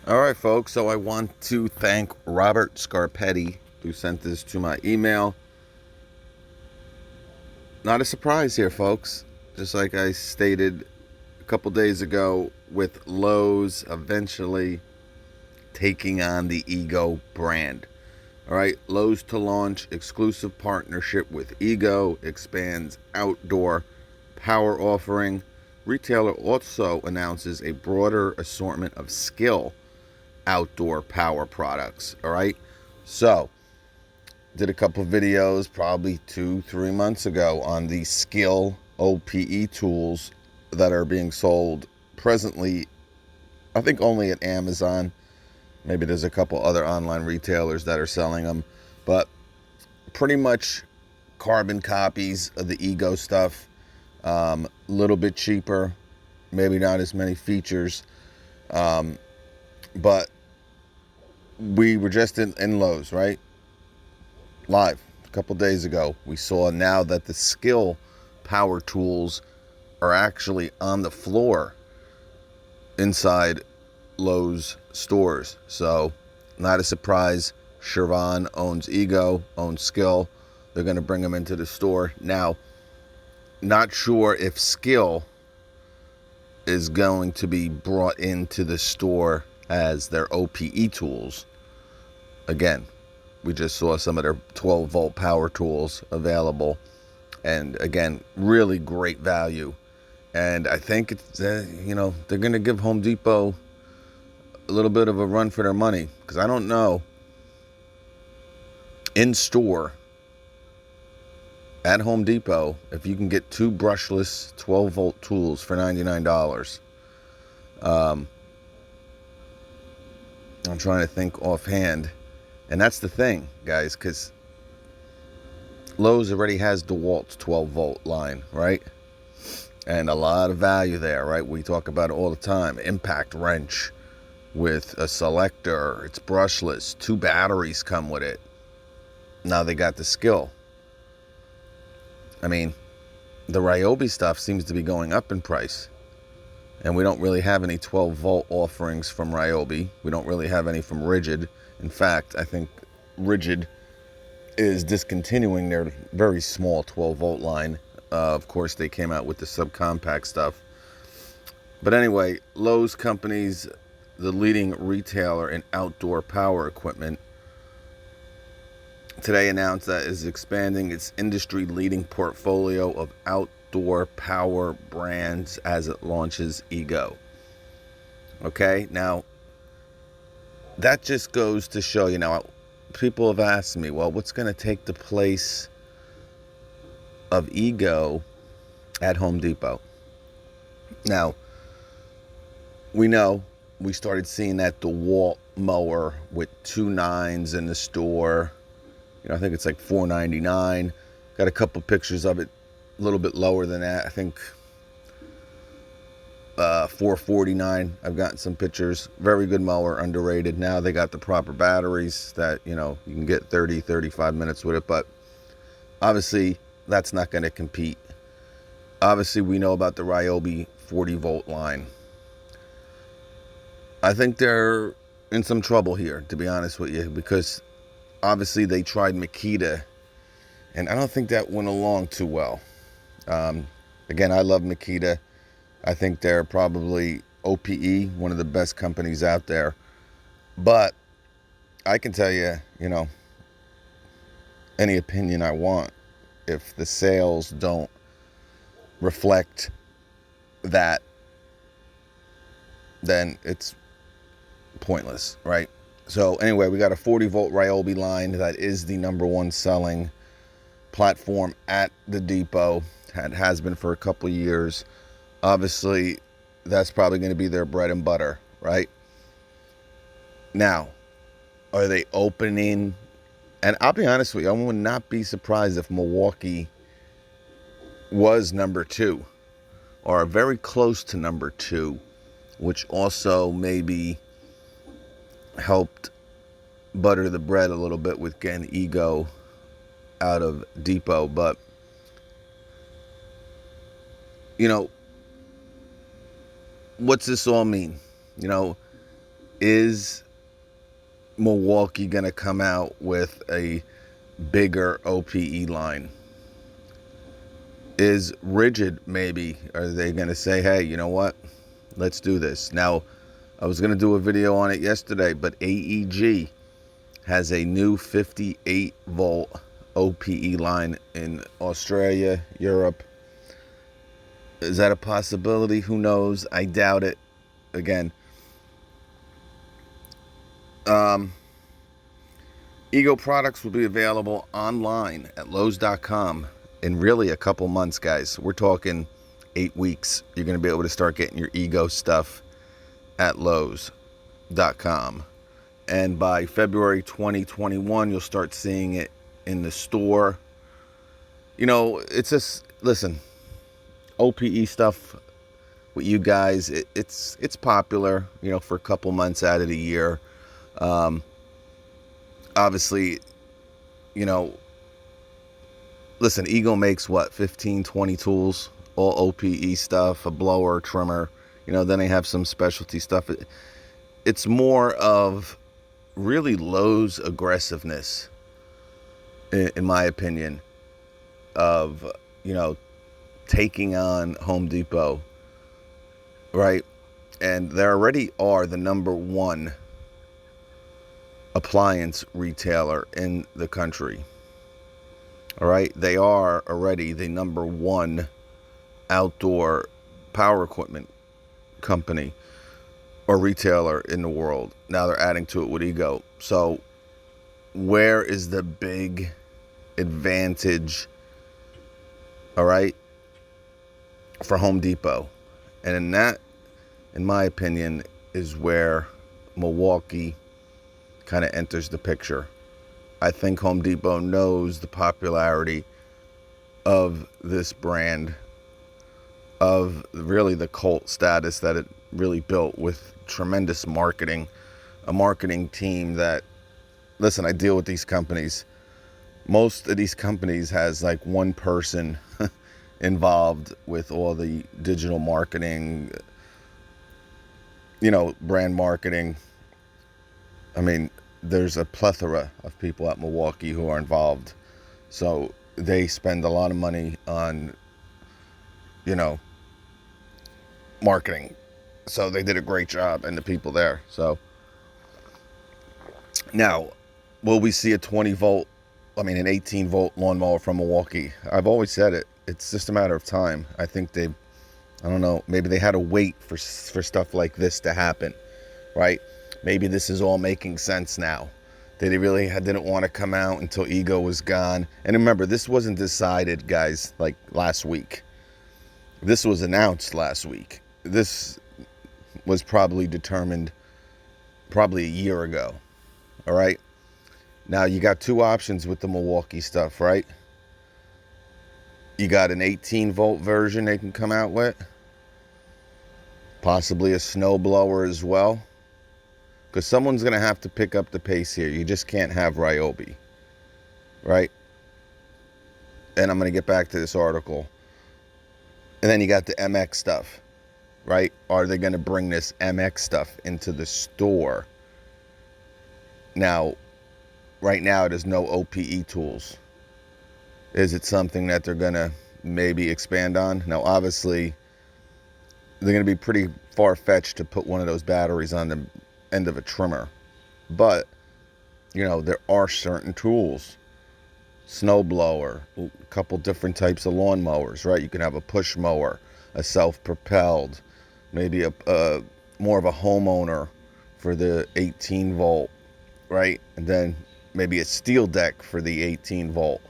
All right, folks. So I want to thank Robert Scarpetti, who sent this to my email. Not a surprise here, folks. Just like I stated a couple days ago, with Lowe's eventually taking on the Ego brand. All right, Lowe's to launch exclusive partnership with Ego, expands outdoor power offering. Retailer also announces a broader assortment of skill outdoor power products. All right, so did a couple videos probably 2-3 months ago on the skill OPE tools that are being sold presently. I think only at Amazon. Maybe there's a couple other online retailers that are selling them, but pretty much carbon copies of the Ego stuff. Little bit cheaper, maybe not as many features, but we were just in Lowe's, right? Live a couple days ago. We saw now that the skill power tools are actually on the floor inside Lowe's stores. So, not a surprise. Shervan owns Ego, owns Skill. They're going to bring them into the store. Now, not sure if Skill is going to be brought into the store as their OPE tools. Again, we just saw some of their 12 volt power tools available. And again, really great value. And I think it's, they're going to give Home Depot a little bit of a run for their money. Because I don't know, in store at Home Depot, if you can get two brushless 12 volt tools for $99. I'm trying to think offhand. And that's the thing, guys, because Lowe's already has DeWalt's 12 volt line, right? And a lot of value there, right? We talk about it all the time. Impact wrench with a selector. It's brushless. 2 batteries come with it. Now they got the skill. I mean, the Ryobi stuff seems to be going up in price. And we don't really have any 12 volt offerings from Ryobi. We don't really have any from Rigid. In fact, I think Rigid is discontinuing their very small 12 volt line. Of course, they came out with the subcompact stuff. But anyway, Lowe's Companies, the leading retailer in outdoor power equipment, today announced that it is expanding its industry-leading portfolio of outdoor power brands as it launches Ego. Okay, now that just goes to show, people have asked me, well, what's going to take the place of Ego at Home Depot? Now, we know we started seeing that DeWalt mower with 2 9s in the store. I think it's like $4.99. Got a couple pictures of it a little bit lower than that. I think $4.49. I've gotten some pictures. Very good mower, underrated. Now they got the proper batteries that, you can get 30-35 minutes with it. But obviously, that's not going to compete. Obviously, we know about the Ryobi 40 volt line. I think they're in some trouble here, to be honest with you, because obviously they tried Makita, and I don't think that went along too well. Again, I love Makita. I think they're probably OPE, one of the best companies out there. But I can tell you, any opinion I want. If the sales don't reflect that, then it's pointless, right? So anyway, we got a 40 volt Ryobi line that is the #1 selling platform at the depot. It has been for a couple of years. Obviously, that's probably going to be their bread and butter, right? Now, are they opening? And I'll be honest with you, I would not be surprised if Milwaukee was #2 or very close to #2, which also maybe helped butter the bread a little bit with getting Ego out of Depot. But what's this all mean? Is Milwaukee going to come out with a bigger OPE line? Is Rigid, maybe, are they going to say, hey, you know what? Let's do this. Now, I was going to do a video on it yesterday, but AEG has a new 58 volt OPE line in Australia, Europe. Is that a possibility? Who knows? I doubt it. Again, Ego products will be available online at lowes.com in really a couple months, guys. We're talking 8 weeks. You're going to be able to start getting your Ego stuff at lowes.com. And by February 2021, you'll start seeing it in the store. You know, it's just, listen, OPE stuff with you guys, it's popular, you know, for a couple months out of the year. Obviously, you know, listen, Ego makes what, 15, 20 tools, all OPE stuff, a blower, trimmer, you know, then they have some specialty stuff. It's more of really Lowe's aggressiveness, in my opinion, of, you know, taking on Home Depot, right? And they already are the #1 appliance retailer in the country. All right, they are already the #1 outdoor power equipment company or retailer in the world. Now they're adding to it with Ego. So where is the big advantage, all right, for Home Depot? And in that, in my opinion, is where Milwaukee kind of enters the picture. I think Home Depot knows the popularity of this brand, of really the cult status that it really built with tremendous marketing, a marketing team that, listen, I deal with these companies. Most of these companies has like one person involved with all the digital marketing, you know, brand marketing. I mean, there's a plethora of people at Milwaukee who are involved. So they spend a lot of money on, you know, marketing. So they did a great job, and the people there. So now, will we see a an 18 volt lawnmower from Milwaukee? I've always said it. It's just a matter of time. I think I don't know, maybe they had to wait for stuff like this to happen, right? Maybe this is all making sense now. They really didn't want to come out until Ego was gone. And remember, this wasn't decided, guys, like last week. This was announced last week. This was probably determined probably a year ago, all right? Now, you got two options with the Milwaukee stuff, right? You got an 18 volt version they can come out with. Possibly a snow blower as well. Because someone's going to have to pick up the pace here. You just can't have Ryobi, right? And I'm going to get back to this article. And then you got the MX stuff, right? Are they going to bring this MX stuff into the store? Now, right now, there's no OPE tools. Is it something that they're going to maybe expand on? Now, obviously, they're going to be pretty far-fetched to put one of those batteries on the end of a trimmer. But, you know, there are certain tools. Snow blower, a couple different types of lawn mowers, right? You can have a push mower, a self-propelled, maybe a more of a homeowner for the 18 volt, right? And then maybe a steel deck for the 18 volt.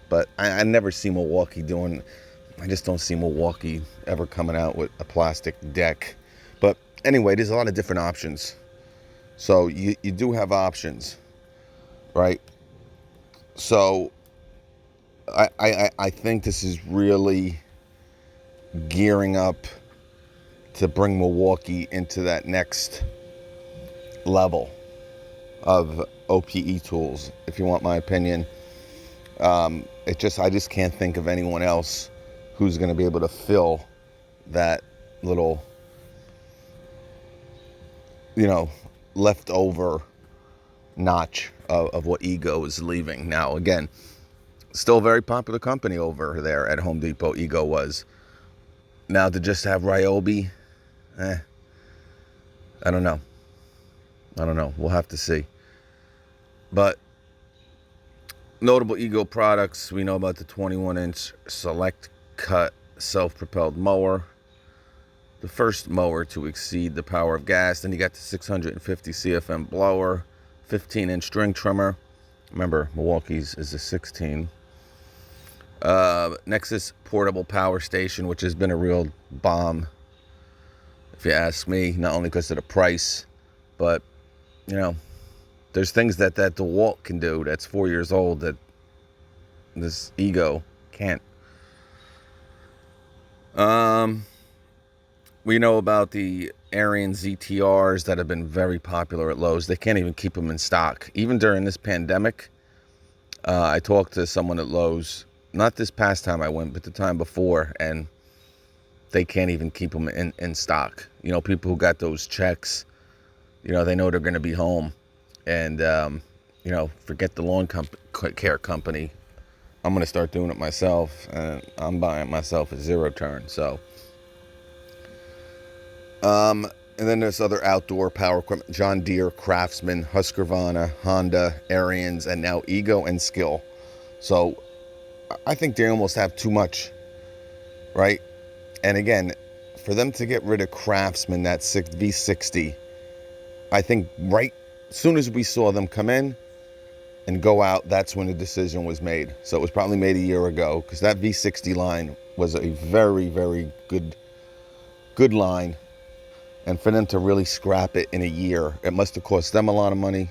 But I never see Milwaukee I just don't see Milwaukee ever coming out with a plastic deck. But anyway, there's a lot of different options. So you do have options, right? So I think this is really gearing up to bring Milwaukee into that next level of OPE tools, if you want my opinion. I just can't think of anyone else who's going to be able to fill that little, you know, leftover notch of what Ego is leaving. Now, again, still a very popular company over there at Home Depot. Ego was. Now to just have Ryobi, I don't know. We'll have to see. But notable Ego products, we know about the 21-inch Select Cut self-propelled mower, the first mower to exceed the power of gas. Then you got the 650 CFM blower, 15-inch string trimmer. Remember, Milwaukee's is a 16. Nexus portable power station, which has been a real bomb, if you ask me, not only because of the price, but, you know, there's things that DeWalt can do that's 4 years old that this Ego can't. We know about the Arian ZTRs that have been very popular at Lowe's. They can't even keep them in stock. Even during this pandemic, I talked to someone at Lowe's, not this past time I went, but the time before, and they can't even keep them in stock. You know, people who got those checks, you know, they know they're going to be home. And, you know, forget the lawn care company. I'm going to start doing it myself, and I'm buying myself a zero turn. So, and then there's other outdoor power equipment: John Deere, Craftsman, Husqvarna, Honda, Arians, and now Ego and Skill. So I think they almost have too much, right? And again, for them to get rid of Craftsman, that V60, I think right as soon as we saw them come in and go out, that's when the decision was made. So it was probably made a year ago, because that V60 line was a very, very good line. And for them to really scrap it in a year, it must have cost them a lot of money.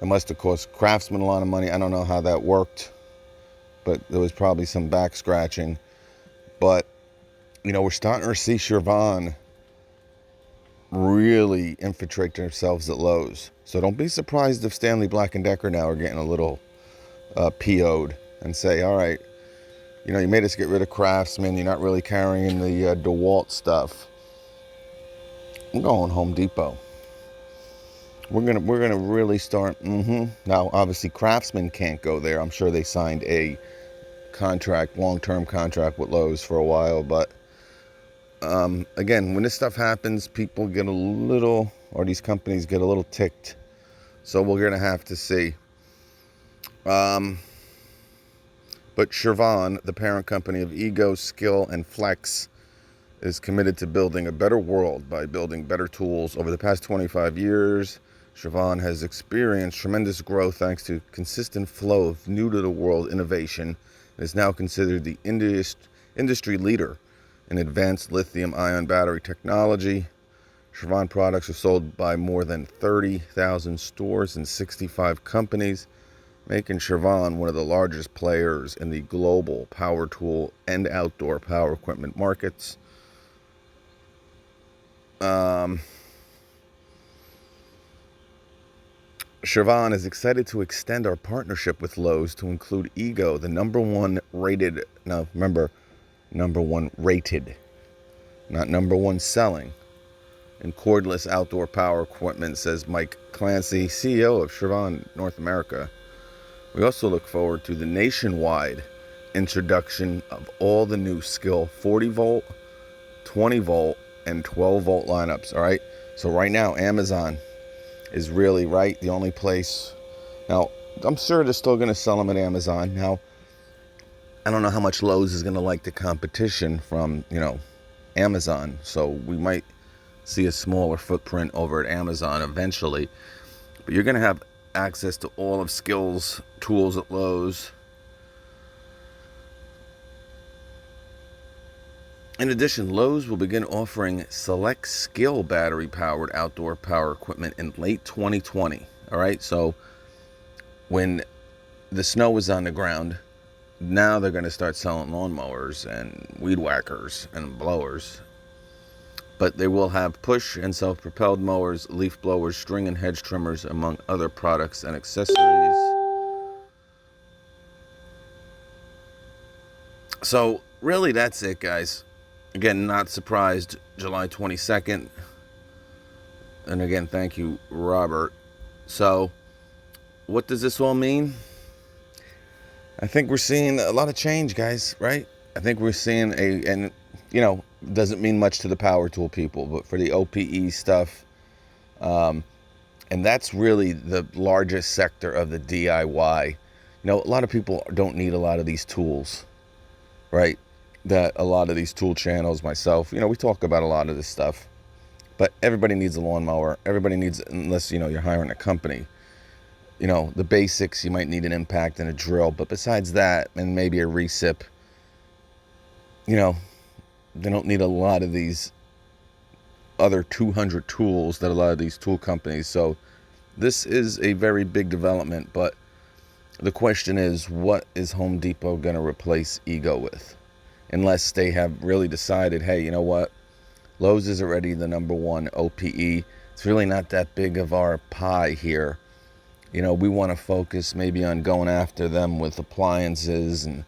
It must have cost Craftsman a lot of money. I don't know how that worked, but there was probably some back scratching. But, you know, we're starting to see Chevron really infiltrate themselves at Lowe's. So don't be surprised if Stanley Black & Decker now are getting a little PO'd and say, all right, you know, you made us get rid of Craftsman. You're not really carrying the DeWalt stuff. I'm going Home Depot. We're gonna really start. Now, obviously, Craftsman can't go there. I'm sure they signed a long-term contract with Lowe's for a while. But again, when this stuff happens, people get a little, or these companies get a little ticked. So we're gonna have to see. But Chevron, the parent company of Ego, Skill, and Flex, is committed to building a better world by building better tools. Over the past 25 years, Chevron has experienced tremendous growth thanks to consistent flow of new-to-the-world innovation, and is now considered the industry leader in advanced lithium-ion battery technology. Chevron products are sold by more than 30,000 stores in 65 companies, making Chevron one of the largest players in the global power tool and outdoor power equipment markets. Chevron is excited to extend our partnership with Lowe's to include Ego, the number one rated, now remember, number one rated, not number one selling, in cordless outdoor power equipment, says Mike Clancy, CEO of Chevron North America. We also look forward to the nationwide introduction of all the new Skill 40 volt, 20 volt, and 12 volt lineups. All right, so right now Amazon is really the only place. Now I'm sure they're still going to sell them at Amazon. Now I don't know how much Lowe's is going to like the competition from, you know, Amazon, so we might see a smaller footprint over at Amazon eventually, but you're going to have access to all of Skill's tools at Lowe's. In addition, Lowe's will begin offering select Skill battery-powered outdoor power equipment in late 2020. All right, so when the snow is on the ground, now they're going to start selling lawnmowers and weed whackers and blowers. But they will have push and self-propelled mowers, leaf blowers, string and hedge trimmers, among other products and accessories. So really, that's it, guys. Again, not surprised, July 22nd, And again, thank you, Robert. So, what does this all mean? I think we're seeing a lot of change, guys, right? I think we're seeing and doesn't mean much to the power tool people, but for the OPE stuff, and that's really the largest sector of the DIY. A lot of people don't need a lot of these tools, right? That a lot of these tool channels, myself, we talk about a lot of this stuff, but everybody needs a lawnmower. Everybody needs, unless, you're hiring a company. The basics, you might need an impact and a drill, but besides that, and maybe a recip, they don't need a lot of these other 200 tools that a lot of these tool companies. So this is a very big development, but the question is, what is Home Depot going to replace Ego with? Unless they have really decided, hey, you know what? Lowe's is already the number one OPE. It's really not that big of our pie here. We want to focus maybe on going after them with appliances and,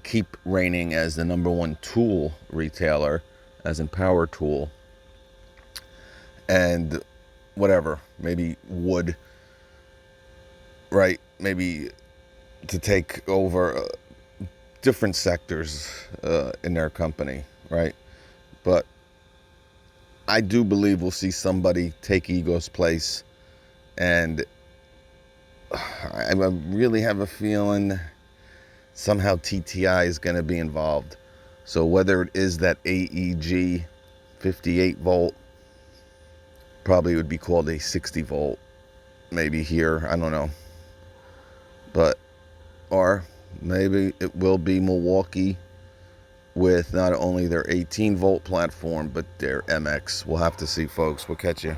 keep reigning as the number one tool retailer, as in power tool. And whatever, maybe wood, right? Maybe to take over different sectors in their company, right? But I do believe we'll see somebody take Ego's place, and I really have a feeling somehow TTI is going to be involved. So whether it is that AEG 58 volt, probably would be called a 60 volt, maybe here, I don't know. But, or maybe it will be Milwaukee with not only their 18 volt platform, but their MX. We'll have to see, folks. We'll catch you.